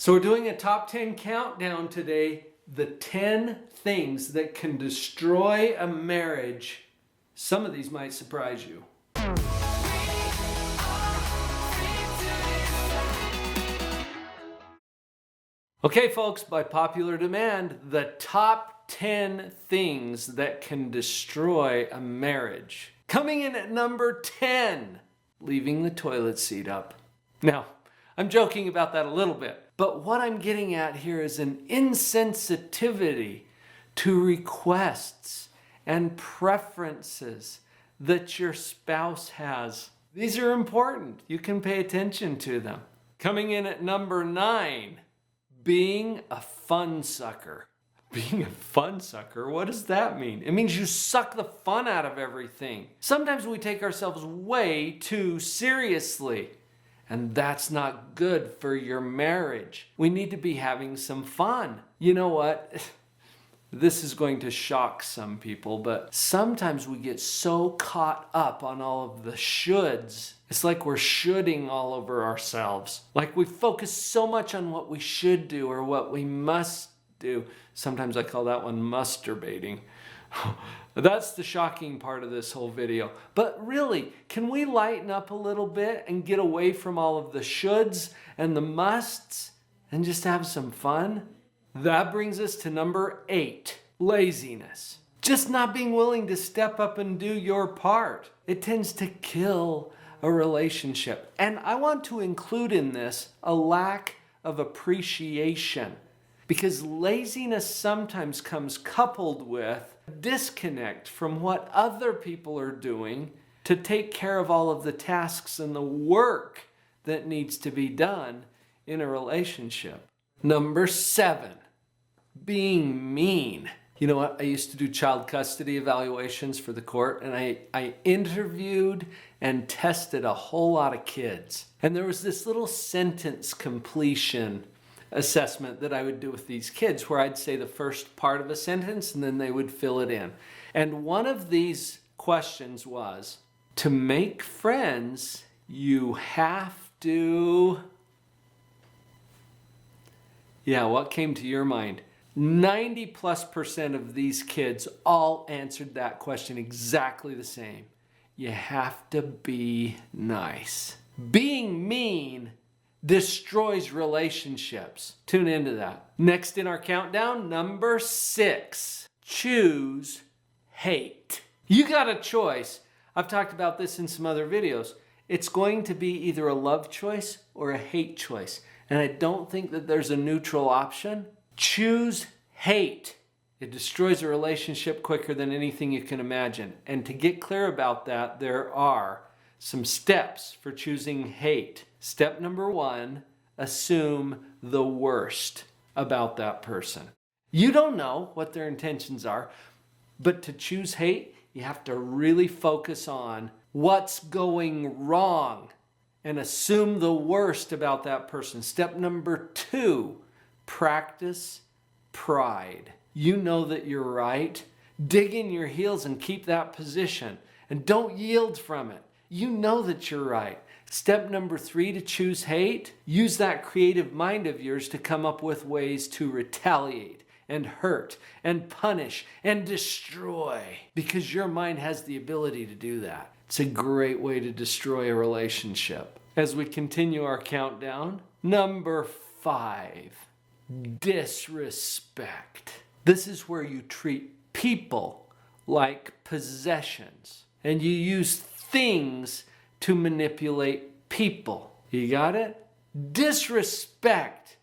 So we're doing a top 10 countdown today. The 10 things that can destroy a marriage. Some of these might surprise you. Okay, folks, by popular demand, the top 10 things that can destroy a marriage. Coming in at number 10, leaving the toilet seat up. Now, I'm joking about that a little bit, but what I'm getting at here is an insensitivity to requests and preferences that your spouse has. These are important. You can pay attention to them. Coming in at number 9, being a fun sucker. Being a fun sucker? What does that mean? It means you suck the fun out of everything. Sometimes we take ourselves way too seriously, and that's not good for your marriage. We need to be having some fun. You know what? This is going to shock some people, but sometimes we get so caught up on all of the shoulds. It's like we're shoulding all over ourselves. Like we focus so much on what we should do or what we must do. Sometimes I call that one masturbating. That's the shocking part of this whole video. But really, can we lighten up a little bit and get away from all of the shoulds and the musts and just have some fun? That brings us to number 8, laziness. Just not being willing to step up and do your part. It tends to kill a relationship. And I want to include in this a lack of appreciation, because laziness sometimes comes coupled with disconnect from what other people are doing to take care of all of the tasks and the work that needs to be done in a relationship. Number 7, being mean. You know what? I used to do child custody evaluations for the court, and I interviewed and tested a whole lot of kids. And there was this little sentence completion assessment that I would do with these kids where I'd say the first part of a sentence and then they would fill it in. And one of these questions was, to make friends, you have to... Yeah, what came to your mind? 90+% of these kids all answered that question exactly the same. You have to be nice. Being mean destroys relationships. Tune into that. Next in our countdown, number 6, choose hate. You got a choice. I've talked about this in some other videos. It's going to be either a love choice or a hate choice. And I don't think that there's a neutral option. Choose hate. It destroys a relationship quicker than anything you can imagine. And to get clear about that, there are some steps for choosing hate. Step number 1, assume the worst about that person. You don't know what their intentions are, but to choose hate, you have to really focus on what's going wrong and assume the worst about that person. Step number 2, practice pride. You know that you're right. Dig in your heels and keep that position and don't yield from it. You know that you're right. Step number 3 to choose hate, use that creative mind of yours to come up with ways to retaliate and hurt and punish and destroy, because your mind has the ability to do that. It's a great way to destroy a relationship. As we continue our countdown, number 5, disrespect. This is where you treat people like possessions and you use things to manipulate people. You got it? Disrespect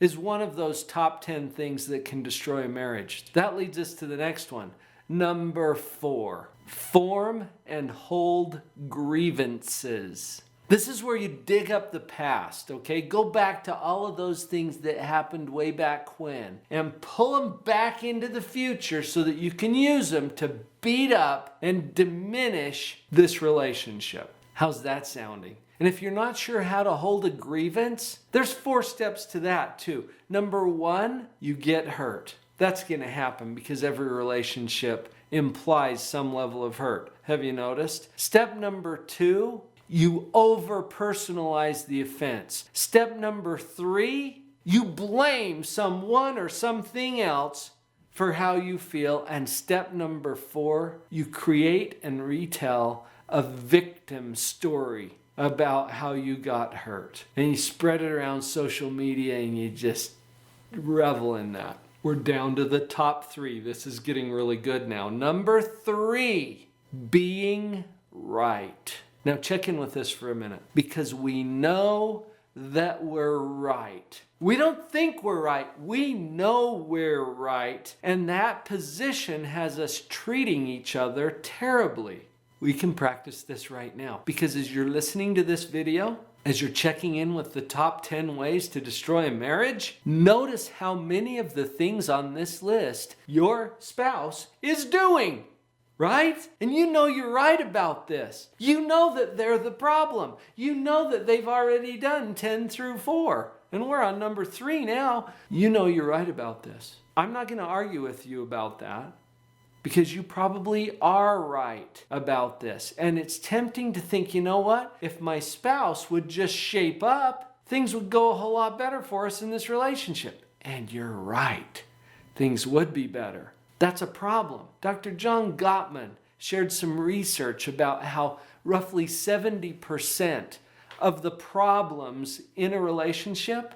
is one of those top 10 things that can destroy a marriage. That leads us to the next one. Number 4, form and hold grievances. This is where you dig up the past, okay? Go back to all of those things that happened way back when and pull them back into the future so that you can use them to beat up and diminish this relationship. How's that sounding? And if you're not sure how to hold a grievance, there's 4 steps to that too. Number 1, you get hurt. That's going to happen because every relationship implies some level of hurt. Have you noticed? Step number 2, you over-personalize the offense. Step number 3, You blame someone or something else for how you feel. And step number 4, you create and retell a victim story about how you got hurt. And you spread it around social media and you just revel in that. We're down to the top 3. This is getting really good now. Number 3, being right. Now check in with this for a minute, because we know that we're right. We don't think we're right. We know we're right. And that position has us treating each other terribly. We can practice this right now, because as you're listening to this video, as you're checking in with the top 10 ways to destroy a marriage, notice how many of the things on this list your spouse is doing. Right? And you know you're right about this. You know that they're the problem. You know that they've already done 10 through 4. And we're on number 3 now. You know you're right about this. I'm not going to argue with you about that, because you probably are right about this. And it's tempting to think, you know what? If my spouse would just shape up, things would go a whole lot better for us in this relationship. And you're right. Things would be better. That's a problem. Dr. John Gottman shared some research about how roughly 70% of the problems in a relationship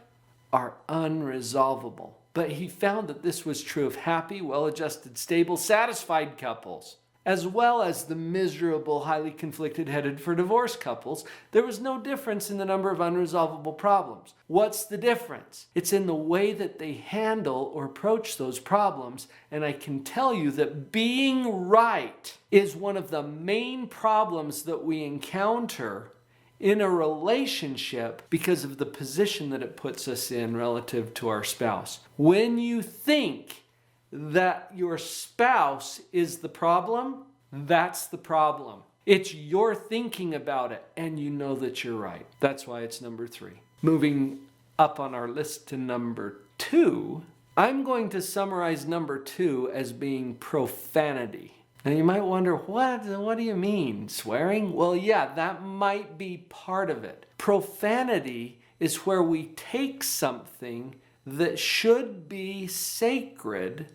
are unresolvable. But he found that this was true of happy, well-adjusted, stable, satisfied couples, as well as the miserable, highly conflicted, headed for divorce couples. There was no difference in the number of unresolvable problems. What's the difference? It's in the way that they handle or approach those problems. And I can tell you that being right is one of the main problems that we encounter in a relationship because of the position that it puts us in relative to our spouse. When you think that your spouse is the problem, that's the problem. It's your thinking about it, and you know that you're right. That's why it's number 3. Moving up on our list to number 2, I'm going to summarize number 2 as being profanity. Now you might wonder, what do you mean? Swearing? Well, yeah, that might be part of it. Profanity is where we take something that should be sacred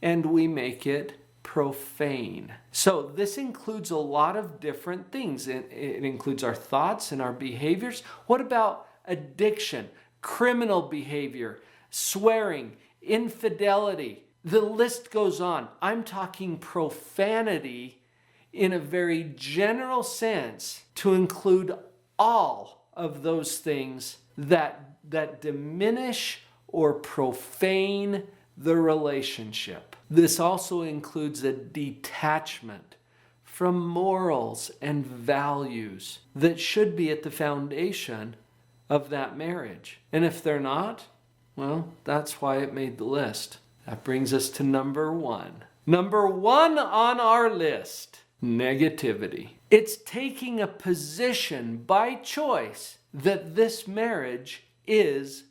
and we make it profane. So this includes a lot of different things. It includes our thoughts and our behaviors. What about addiction, criminal behavior, swearing, infidelity? The list goes on. I'm talking profanity in a very general sense to include all of those things that diminish or profane the relationship. This also includes a detachment from morals and values that should be at the foundation of that marriage. And if they're not, well, that's why it made the list. That brings us to number 1. Number 1 on our list, negativity. It's taking a position by choice that this marriage is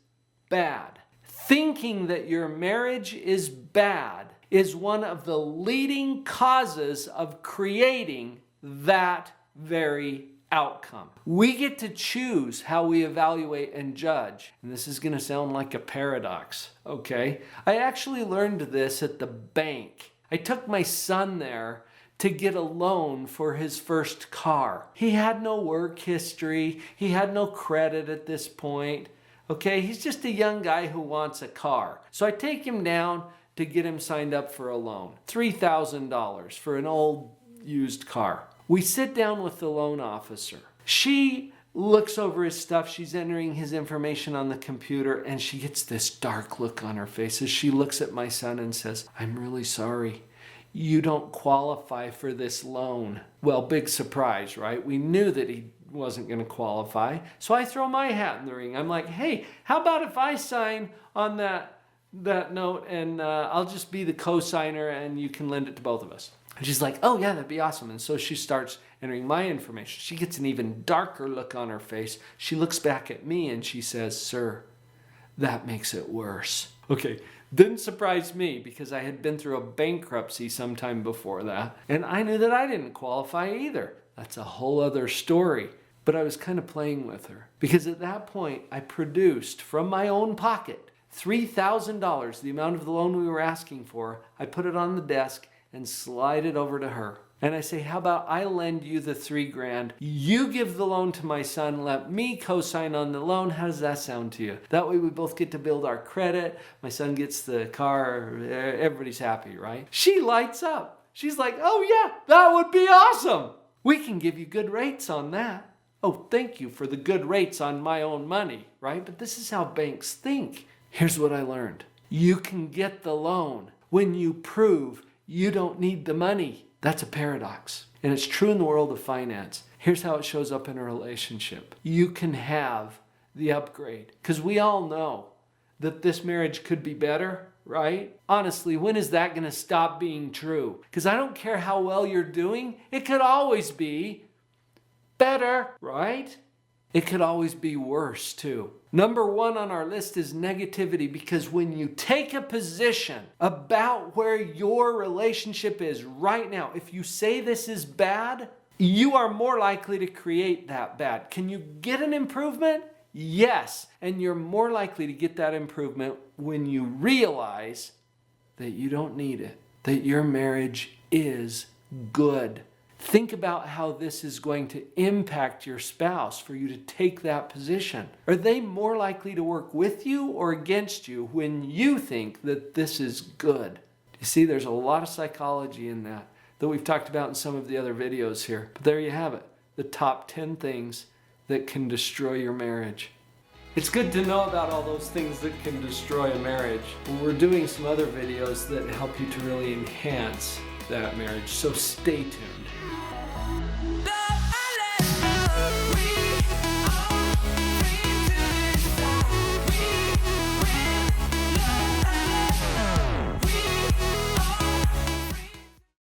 bad. Thinking that your marriage is bad is one of the leading causes of creating that very outcome. We get to choose how we evaluate and judge. And this is going to sound like a paradox, okay? I actually learned this at the bank. I took my son there to get a loan for his first car. He had no work history. He had no credit at this point. Okay, he's just a young guy who wants a car. So I take him down to get him signed up for a loan. $3,000 for an old used car. We sit down with the loan officer. She looks over his stuff. She's entering his information on the computer, and she gets this dark look on her face as she looks at my son and says, "I'm really sorry. You don't qualify for this loan." Well, big surprise, right? We knew that he wasn't going to qualify. So I throw my hat in the ring. I'm like, "Hey, how about if I sign on that note and I'll just be the co-signer and you can lend it to both of us?" And she's like, "Oh yeah, that'd be awesome." And so she starts entering my information. She gets an even darker look on her face. She looks back at me and she says, "Sir, that makes it worse." Okay, didn't surprise me because I had been through a bankruptcy sometime before that. And I knew that I didn't qualify either. That's a whole other story. But I was kind of playing with her because at that point I produced from my own pocket $3,000, the amount of the loan we were asking for. I put it on the desk and slide it over to her. And I say, how about I lend you the $3,000, you give the loan to my son, let me co-sign on the loan. How does that sound to you? That way we both get to build our credit. My son gets the car, everybody's happy, right? She lights up. She's like, oh yeah, that would be awesome. We can give you good rates on that. Oh, thank you for the good rates on my own money, right? But this is how banks think. Here's what I learned. You can get the loan when you prove you don't need the money. That's a paradox. And it's true in the world of finance. Here's how it shows up in a relationship. You can have the upgrade because we all know that this marriage could be better, right? Honestly, when is that going to stop being true? Because I don't care how well you're doing. It could always be better, right? It could always be worse too. Number one on our list is negativity, because when you take a position about where your relationship is right now, if you say this is bad, you are more likely to create that bad. Can you get an improvement? Yes. And you're more likely to get that improvement when you realize that you don't need it, that your marriage is good. Think about how this is going to impact your spouse for you to take that position. Are they more likely to work with you or against you when you think that this is good? You see, there's a lot of psychology in that we've talked about in some of the other videos here. But there you have it, the top 10 things that can destroy your marriage. It's good to know about all those things that can destroy a marriage. We're doing some other videos that help you to really enhance that marriage, so stay tuned.